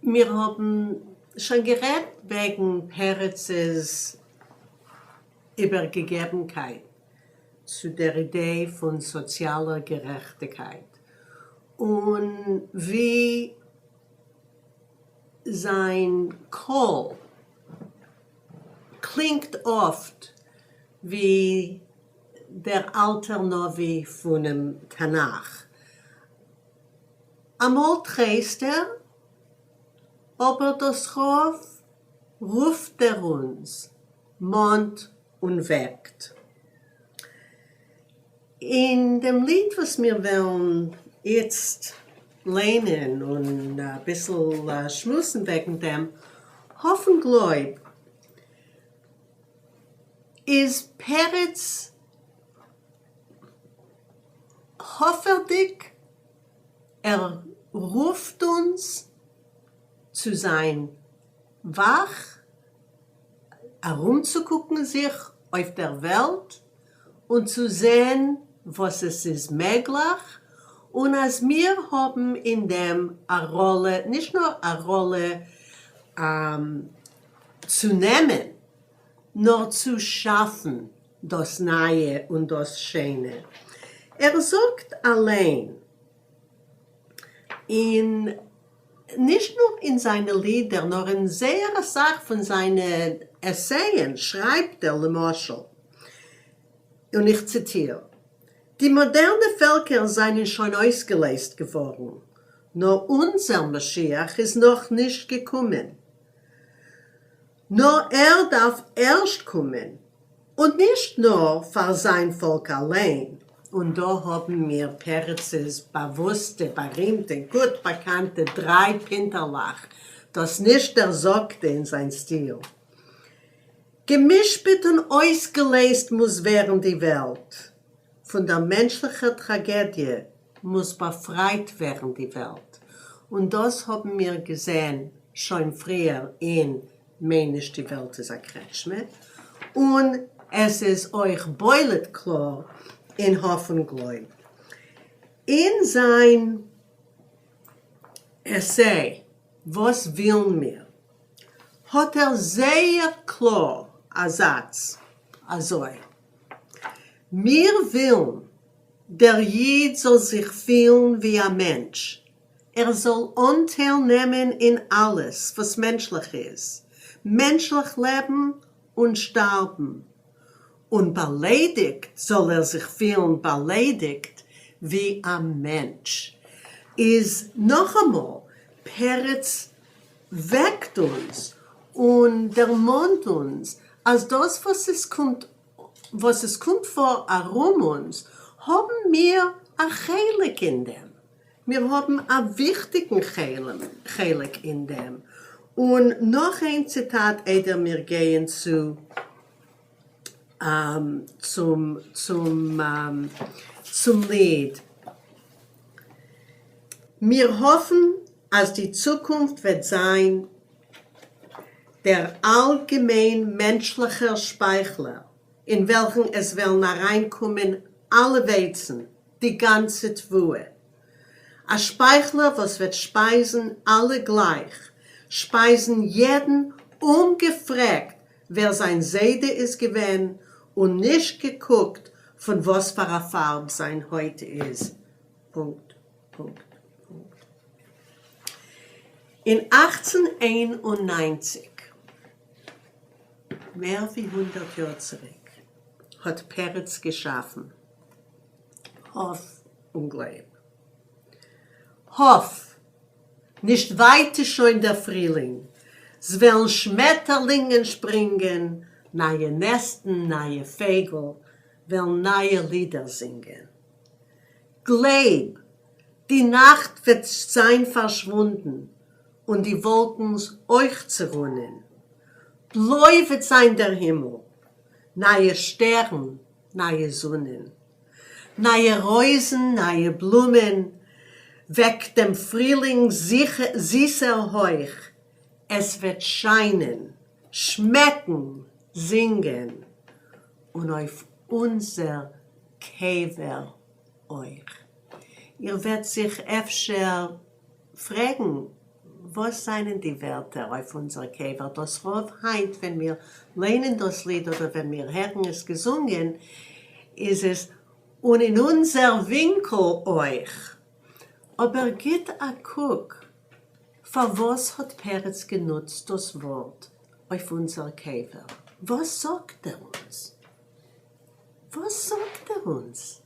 Wir haben schon geredet wegen Peretzes Übergegebenheit zu der Idee von sozialer Gerechtigkeit und wie sein Call klingt oft wie der Alter Novi von dem Tanach. Amol träst aber das Ruf ruft uns, mahnt und weckt. In dem Lied, was wir wollen jetzt lernen und ein bisschen schmusen wegen dem, Hoffengläub, ist Peretz hoffentlich, ruft uns zu sein wach, herumzugucken sich auf der Welt und zu sehen, was es ist möglich. Und als wir haben in dem eine Rolle, nicht nur eine Rolle zu nehmen, nur zu schaffen, das Neue und das Schöne. Sagt allein, nicht nur in seinen Liedern, nur in sehr Sache von seinen Essayen schreibt Le Marshall. Und ich zitiere: Die modernen Völker seien schon ausgelöst geworden, nur unser Maschiach ist noch nicht gekommen. Nur darf erst kommen, und nicht nur für sein Volk allein. Und da haben wir Peretzes bewusste, berühmte, gut bekannte 3 Pinterlach, das nicht sagte in sein Stil. Gemischt und ausgelöst muss werden die Welt. Von der menschlichen Tragödie muss befreit werden die Welt. Und das haben wir gesehen schon früher in Menisch, die Welt ist ein Kretschme. Und es ist euch beulet klar in Hoffengläub. In sein Essay, was will mir, hat sehr klar einen Satz, also, mir will, der Jid soll sich fühlen wie ein Mensch. Soll Anteil nehmen in alles, was menschlich ist. Menschlich leben und sterben. Und beleidigt soll sich fühlen, beleidigt wie ein Mensch. Ist noch einmal, Peretz weckt uns und ermahnt uns, als das, was es kommt vor herum uns, haben wir ein Heilig in dem. Wir haben einen wichtigen Heilig in dem. Und noch ein Zitat, ehe wir gehen zum Lied. Wir hoffen, als die Zukunft wird sein, der allgemein menschliche Speichler, in welchen es werden reinkommen alle Weizen, die ganze Twue. Ein Speichler, was wird speisen alle gleich, speisen jeden ungefragt, wer sein Seide ist gewesen und nicht geguckt, von was für eine Farbe sein heute ist. Punkt, Punkt, Punkt. In 1891, mehr wie 100 Jahre zurück, hat Peretz geschaffen. Hoff und Gleib. Hoff, nicht weiter schon der Frühling. Es werden Schmetterlingen springen, neue Nesten, neue Vögel, werden neue Lieder singen. Gleib, die Nacht wird sein verschwunden und die Wolken euch zerrunnen. Blau wird sein der Himmel, neue Sterne, neue Sonnen, neue Reusen, neue Blumen, weg dem Frühling süßer Heuch. Es wird scheinen, schmecken, singen und auf unser Käfer euch. Ihr werdet sich öfter fragen, was seien die Wörter auf unserer Käfer? Das Rauf heint, wenn wir lehnen das Lied oder wenn wir hören es gesungen, ist es, und in unser Winkel euch. Aber geht a guck, für was hat Peretz genutzt das Wort auf unser Käfer? Was sagt uns? Was sagt uns?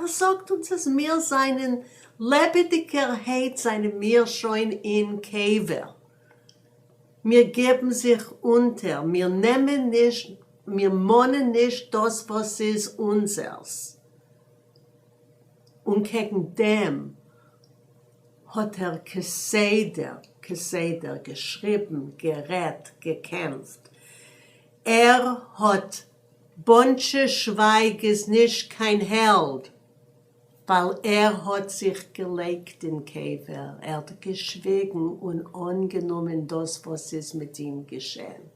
Sagt uns, dass wir seinen Lebendigkeit, seine mir schon in Käfer. Wir geben sich unter, wir nehmen nicht, wir monnen nicht das, was ist unseres. Und gegen dem hat Geseder geschrieben, gerät, gekämpft. Hat Bonche Schweiges nicht kein Held, weil hat sich gelegt in Käfer. Hat geschwiegen und angenommen das, was ist mit ihm geschehen.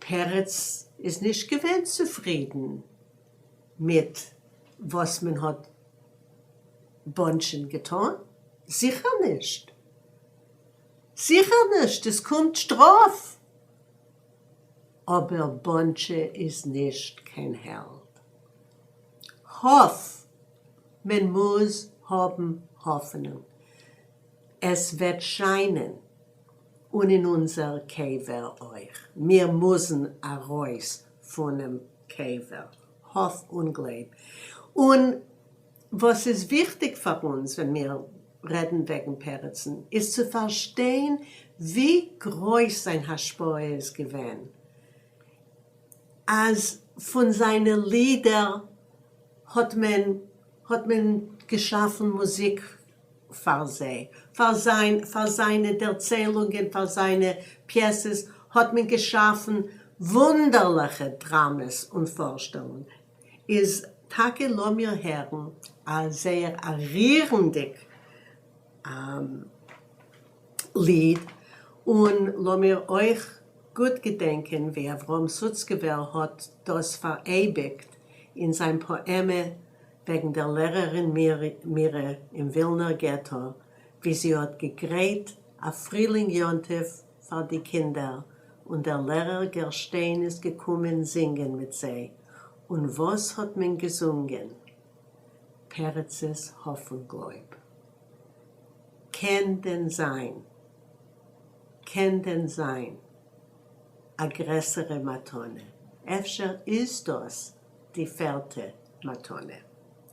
Peretz ist nicht gewesen zufrieden mit, was man hat Bonchen getan. Sicher nicht. Sicher nicht, es kommt Straf. Aber Bonche ist nicht kein Held. Man muss haben Hoffnung. Es wird scheinen und in unser Käfer euch. Wir müssen heraus von dem Käfer. Hoff und Glaub. Und was ist wichtig für uns, wenn wir reden wegen Peretzen, ist zu verstehen, wie groß sein Haschpoe ist gewesen. Als von seinen Liedern hat man geschaffen Musik für sie. Für seine Erzählungen, für seine Pieces hat man geschaffen wunderliche Dramas und Vorstellungen. Ist Tage lo mir Herren ein sehr rührendes Lied und lo mir euch gut gedenken, wie Avram Sutzkever hat das verewigt in seinem Poeme wegen der Lehrerin Mire im Wilner Ghetto, wie sie hat gegräht, a Frühling Jontef für die Kinder und der Lehrer Gerstein ist gekommen singen mit sie. Und was hat man gesungen? Peretzes Hoffengläub. Kann denn sein, a größere Matone. Efter ist das die 4. Matone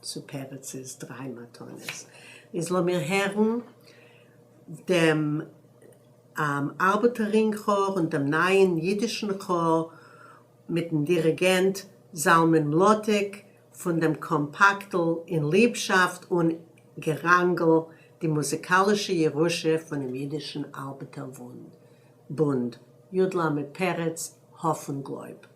zu Peretzes 3 Matones. Ist lo mir Herren dem Arbeiterin-Chor und dem neuen jüdischen Chor mit dem Dirigent Salman Lotek von dem Kompaktel in Liebschaft und Gerangel, die musikalische Jerusche von dem jüdischen Arbeiterbund. Judla mit Peretz, Hoffengläub.